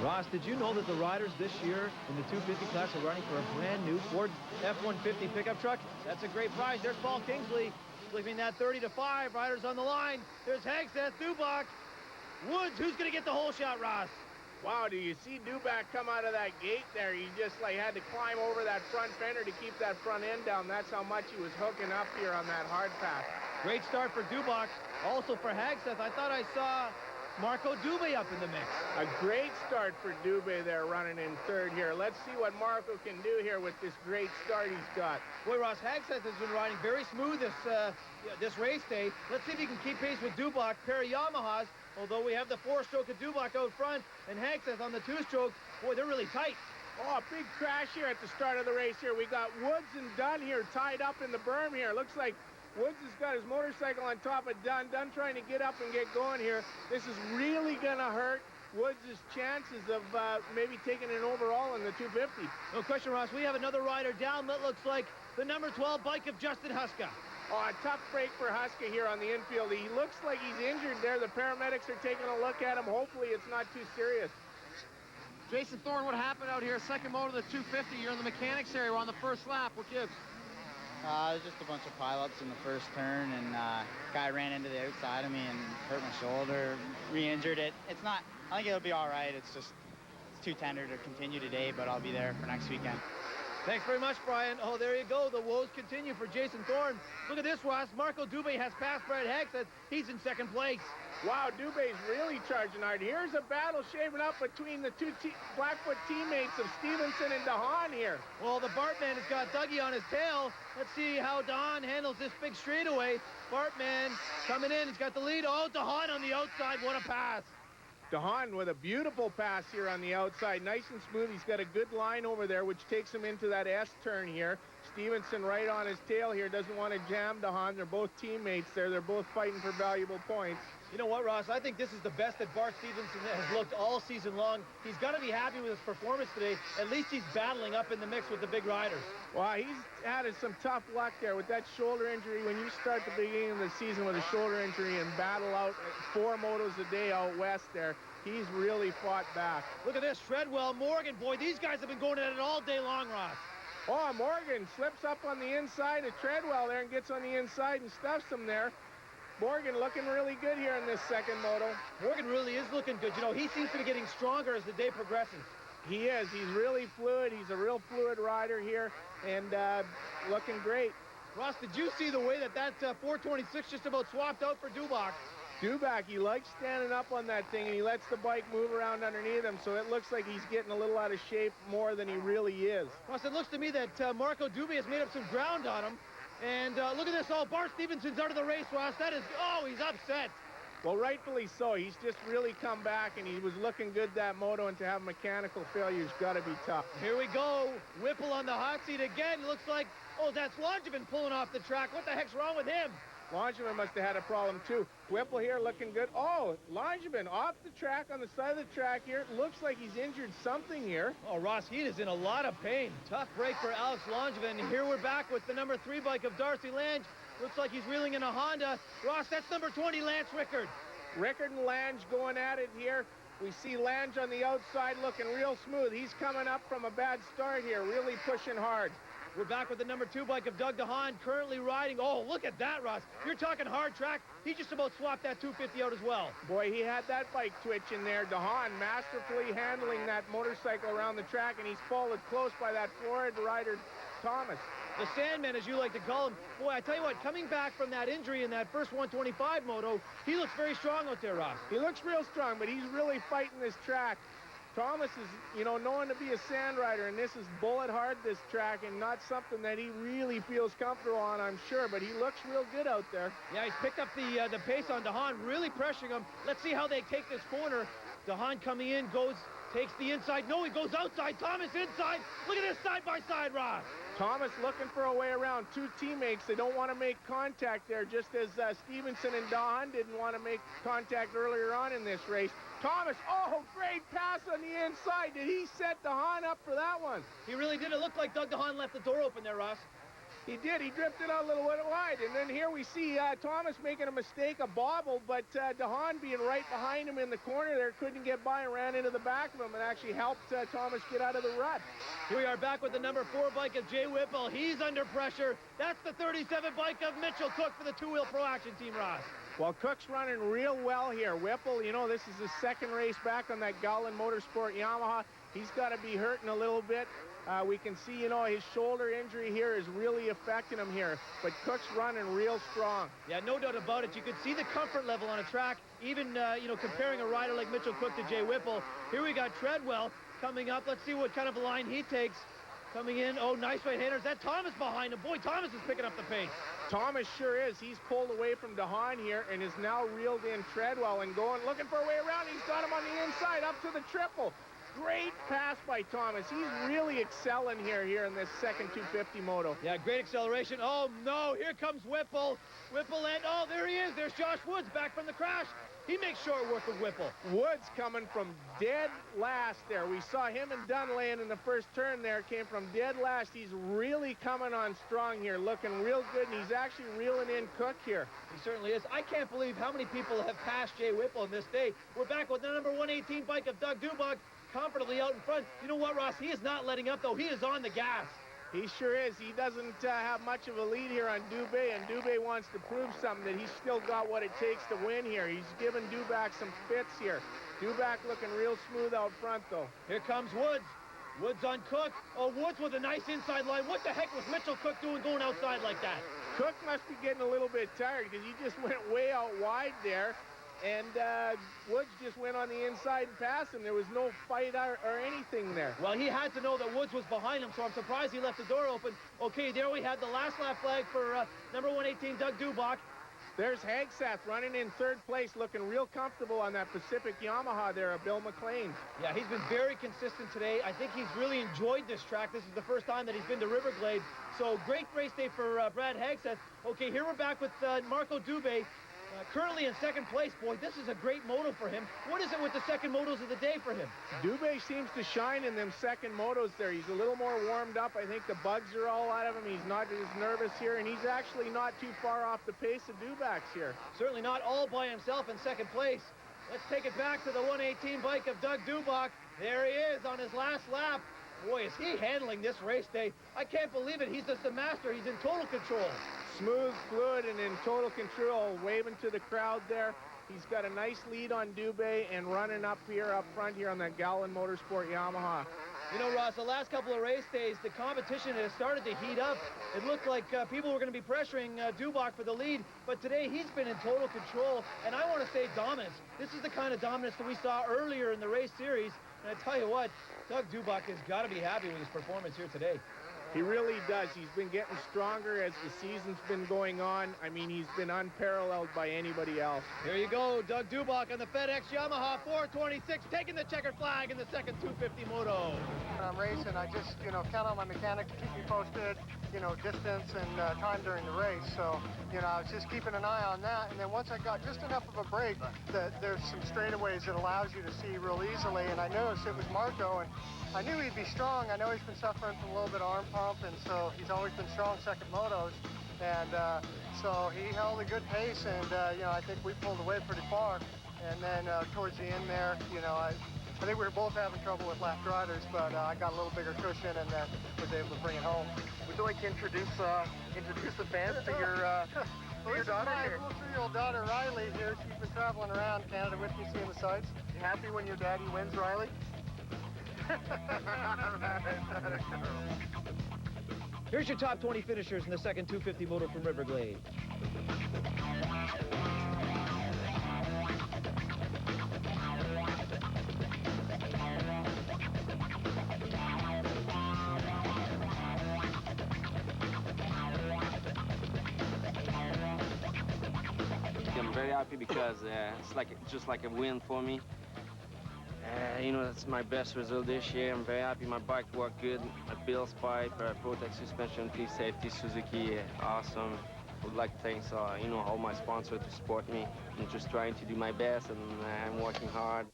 Ross, did you know that the riders this year in the 250 class are running for a brand new Ford F-150 pickup truck? That's a great prize. There's Paul Kingsley flipping that 30-5. Riders on the line. There's Hagstedt, Dubach, Woods. Who's going to get the whole shot, Ross? Wow, do you see Dubach come out of that gate there? He just had to climb over that front fender to keep that front end down. That's how much he was hooking up here on that hard pass. Great start for Dubach. Also for Hagstedt, I thought I saw Marco Dubé up in the mix. A great start for Dubé there running in third here. Let's see what Marco can do here with this great start he's got. Boy, Ross, Hagstedt has been riding very smooth this race day. Let's see if he can keep pace with Dubach, pair of Yamahas. Although we have the 4-stroke of Dubach out front and Hagstedt on the 2-stroke. Boy, they're really tight. Oh, a big crash here at the start of the race here. We got Woods and Dunn here tied up in the berm here. Looks like Woods has got his motorcycle on top of Dunn. Dunn trying to get up and get going here. This is really going to hurt Woods' chances of maybe taking an overall in the 250. No question, Ross. We have another rider down. That looks like the number 12 bike of Justin Huska. Oh, a tough break for Huska here on the infield. He looks like he's injured there. The paramedics are taking a look at him. Hopefully it's not too serious. Jason Thorne, what happened out here? Second moto to the 250. You're in the mechanics area. We're on the first lap. What gives? Just a bunch of pileups in the first turn, and guy ran into the outside of me and hurt my shoulder, re-injured it. It's not, I think it'll be all right. It's too tender to continue today, but I'll be there for next weekend. Thanks very much, Brian. Oh, there you go. The woes continue for Jason Thorne. Look at this, Ross. Marco Dubé has passed Brad Hagstedt. He's in second place. Wow, Dubé's really charging hard. Here's a battle shaping up between the two Blackfoot teammates of Stevenson and DeHaan here. Well, the Bartman has got Dougie on his tail. Let's see how DeHaan handles this big straightaway. Bartman coming in. He's got the lead. Oh, DeHaan on the outside. What a pass. DeHaan with a beautiful pass here on the outside. Nice and smooth. He's got a good line over there, which takes him into that S turn here. Stevenson right on his tail here. Doesn't want to jam DeHaan. They're both teammates there. They're both fighting for valuable points. You know what, Ross? I think this is the best that Bart Stevenson has looked all season long. He's got to be happy with his performance today. At least he's battling up in the mix with the big riders. Well, he's had some tough luck there with that shoulder injury. When you start the beginning of the season with a shoulder injury and battle out 4 motos a day out west there, he's really fought back. Look at this, Treadwell, Morgan. Boy, these guys have been going at it all day long, Ross. Oh, Morgan slips up on the inside of Treadwell there and gets on the inside and stuffs him there. Morgan looking really good here in this second moto. Morgan really is looking good. You know, he seems to be getting stronger as the day progresses. He is. He's really fluid. He's a real fluid rider here and looking great. Ross, did you see the way that 426 just about swapped out for Dubach? Dubach, he likes standing up on that thing, and he lets the bike move around underneath him, so it looks like he's getting a little out of shape more than he really is. Ross, it looks to me that Marco Dubé has made up some ground on him. And look at this. Oh, Bart Stevenson's out of the race, Ross. That is, oh, he's upset. Well, rightfully so. He's just really come back, and he was looking good that moto, and to have mechanical failure's got to be tough. Here we go. Whipple on the hot seat again. Looks like, oh, that's Langevin pulling off the track. What the heck's wrong with him? Langevin must have had a problem, too. Whipple here looking good. Oh, Langevin off the track on the side of the track here. Looks like he's injured something here. Oh, Ross, he is in a lot of pain. Tough break for Alex Langevin. Here we're back with the number 3 bike of Darcy Lange. Looks like he's wheeling in a Honda. Ross, that's number 20, Lance Rickard. Rickard and Lange going at it here. We see Lange on the outside looking real smooth. He's coming up from a bad start here, really pushing hard. We're back with the number 2 bike of Doug DeHaan, currently riding. Oh, look at that, Ross. You're talking hard track. He just about swapped that 250 out as well. Boy, he had that bike twitch in there. DeHaan masterfully handling that motorcycle around the track, and he's followed close by that Florida rider, Thomas. The Sandman, as you like to call him. Boy, I tell you what, coming back from that injury in that first 125 moto, he looks very strong out there, Ross. He looks real strong, but he's really fighting this track. Thomas is, you know, known to be a sand rider, and this is bullet hard, this track, and not something that he really feels comfortable on, I'm sure, but he looks real good out there. Yeah, he's picked up the pace on DeHaan, really pressuring him. Let's see how they take this corner. DeHaan coming in, takes the inside. No, he goes outside. Thomas inside. Look at this side-by-side, Ross. Thomas looking for a way around 2 teammates. They don't want to make contact there, just as Stevenson and DeHaan didn't want to make contact earlier on in this race. Thomas, oh, great pass on the inside. Did he set DeHaan up for that one? He really did. It looked like Doug DeHaan left the door open there, Ross. He did. He drifted out a little bit wide. And then here we see Thomas making a mistake, a bobble, but DeHaan being right behind him in the corner there couldn't get by and ran into the back of him and actually helped Thomas get out of the rut. Here we are back with the number 4 bike of Jay Whipple. He's under pressure. That's the 37 bike of Mitchell Cook for the two-wheel Pro Action team, Ross. Well, Cook's running real well here. Whipple, you know, this is his second race back on that Gallon Motorsport Yamaha. He's got to be hurting a little bit. We can see, you know, his shoulder injury here is really affecting him here. But Cook's running real strong. Yeah, no doubt about it. You could see the comfort level on a track, even, you know, comparing a rider like Mitchell Cook to Jay Whipple. Here we got Treadwell coming up. Let's see what kind of a line he takes. Coming in. Oh, nice right-hander. Is that Thomas behind him? Boy, Thomas is picking up the pace. Thomas sure is. He's pulled away from DeHaan here and is now reeled in Treadwell and going, looking for a way around. He's got him on the inside up to the triple. Great pass by Thomas. He's really excelling here in this second 250 moto. Yeah, great acceleration. Oh, no, here comes Whipple. Whipple and, oh, there he is. There's Josh Woods back from the crash. He makes short work with Whipple. Woods coming from dead last there. We saw him and Dunn laying in the first turn there. Came from dead last. He's really coming on strong here, looking real good, and he's actually reeling in Cook here. He certainly is. I can't believe how many people have passed Jay Whipple on this day. We're back with the number 118 bike of Doug Dubach, comfortably out in front. You know what, Ross? He is not letting up, though. He is on the gas. He sure is. He doesn't have much of a lead here on Dubé, and Dubé wants to prove something that he's still got what it takes to win here. He's giving Dubach some fits here. Dubach looking real smooth out front, though. Here comes Woods. Woods on Cook. Oh, Woods with a nice inside line. What the heck was Mitchell Cook doing going outside like that? Cook must be getting a little bit tired because he just went way out wide there. And Woods just went on the inside and passed him. There was no fight or anything there. Well, he had to know that Woods was behind him, so I'm surprised he left the door open. Okay, there we had the last lap flag for number 118, Doug Dubach. There's Hagseth running in third place, looking real comfortable on that Pacific Yamaha there of Bill McLean. Yeah, he's been very consistent today. I think he's really enjoyed this track. This is the first time that he's been to Riverglade. So great race day for Brad Hagseth. Okay, here we're back with Marco Dubé. Currently in second place. Boy, this is a great moto for him. What is it with the second motos of the day for him? Dubé seems to shine in them second motos there. He's a little more warmed up. I think the bugs are all out of him. He's not as nervous here, and he's actually not too far off the pace of Dubach's here. Certainly not all by himself in second place. Let's take it back to the 118 bike of Doug Dubach. There he is on his last lap. Boy, is he handling this race day. I can't believe it. He's just a master. He's in total control. Smooth, fluid, and in total control, waving to the crowd there. He's got a nice lead on Dubé and running up front here on that Gallon Motorsport Yamaha. You know, Ross, the last couple of race days, the competition has started to heat up. It looked like people were going to be pressuring Dubach for the lead, but today he's been in total control, and I want to say dominance. This is the kind of dominance that we saw earlier in the race series, and I tell you what, Doug Dubach has got to be happy with his performance here today. He really does. He's been getting stronger as the season's been going on. I mean, he's been unparalleled by anybody else. Here you go, Doug Dubach on the FedEx Yamaha 426, taking the checkered flag in the second 250 moto. When I'm racing, I just, count on my mechanic to keep me posted, distance and time during the race. So, I was just keeping an eye on that. And then once I got just enough of a break, there's some straightaways that allows you to see real easily. And I noticed it was Marco, and I knew he'd be strong. I know he's been suffering from a little bit of arm pump, and so he's always been strong second motos. And so he held a good pace, and, I think we pulled away pretty far. And then towards the end there, I think we were both having trouble with left riders, but I got a little bigger cushion and then was able to bring it home. Would you like to introduce the fans to your daughter here? My little 3-year-old daughter, Riley, here. She's been traveling around Canada with me, seeing the sights. You happy when your daddy wins, Riley? Here's your top 20 finishers in the second 250 moto from Riverglade. I'm very happy because it's just like a win for me. That's my best result this year. I'm very happy my bike worked good. My Bill's pipe, Protect suspension, P-Safety, Suzuki, awesome. I would like to thank all my sponsors to support me. I'm just trying to do my best, and I'm working hard.